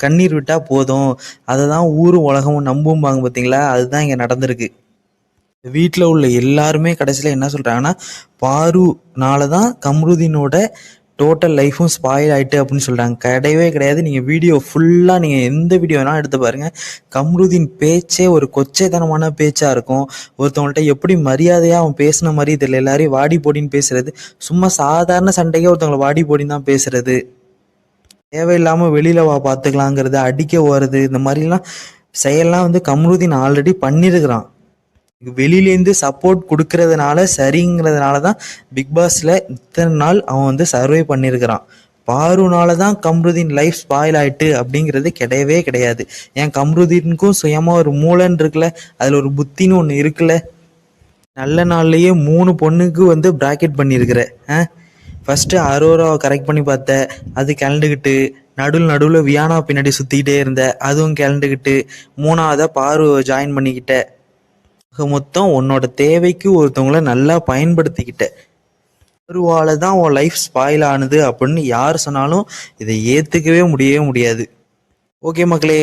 கண்ணீர் விட்டால் போதும், அதை தான் ஊரும் உலகமும் நம்பும்பாங்க பார்த்தீங்களா, அதுதான் இங்கே நடந்திருக்கு. வீட்டில் உள்ள எல்லாருமே கடைசியில் என்ன சொல்கிறாங்கன்னா, பாருனால தான் கம்ருதீனோட டோட்டல் லைஃப்பும் ஸ்பாயில் ஆகிட்டு அப்படின்னு சொல்கிறாங்க. கிடையவே கிடையாது. நீங்கள் வீடியோ ஃபுல்லாக நீங்கள் எந்த வீடியோ வேணாலும் எடுத்து பாருங்கள், கம்ருதீன் பேச்சே ஒரு கொச்சைத்தனமான பேச்சாக இருக்கும். ஒருத்தவங்கள்ட்ட எப்படி மரியாதையாக அவன் பேசின மாதிரி இதில் எல்லாரையும் வாடி போடின்னு பேசுறது, சும்மா சாதாரண சண்டைக்கே ஒருத்தவங்களை வாடி போடின்னு தான் பேசுறது, தேவையில்லாமல் வெளியில் வா பார்த்துக்கலாங்கிறது, அடிக்க போகிறது, இந்த மாதிரிலாம் செயல்லாம் வந்து கம்ருதீன் ஆல்ரெடி பண்ணியிருக்கிறான். வெளியிலேருந்து சப்போர்ட் கொடுக்கறதுனால சரிங்கிறதுனால தான் பிக் பாஸில் இத்தனை நாள் அவன் வந்து சர்வே பண்ணியிருக்கிறான். பாருனால தான் கம்ருதீன் லைஃப் ஸ்பாயில் ஆகிட்டு அப்படிங்கிறது கிடையவே கிடையாது. ஏன் கம்ருதீனுக்கும் சுயமாக ஒரு மூளைன்னு இருக்குல்ல, அதில் ஒரு புத்தின்னு ஒன்று இருக்குல்ல. நல்ல நாள்லேயே 3 பொண்ணுக்கு வந்து ப்ராக்கெட் பண்ணியிருக்கிற. ஃபஸ்ட்டு அரோராவை கரெக்ட் பண்ணி பார்த்த, அது கிளண்டுக்கிட்டு, நடுவில் வியானா பின்னாடி சுற்றிக்கிட்டே இருந்த, அதுவும் கிளண்டுக்கிட்டு, 3ஆவதாக பாருவை ஜாயின் பண்ணிக்கிட்ட. மொத்தம் உன்னோட தேவைக்கு ஒருத்தவங்களை நல்லா பயன்படுத்திக்கிட்ட. ஒருவால தான் உன் லைஃப் ஸ்பாயில் ஆனது அப்படின்னு யார் சொன்னாலும் இதை ஏற்றுக்கவே முடியவே முடியாது. ஓகே மக்களே.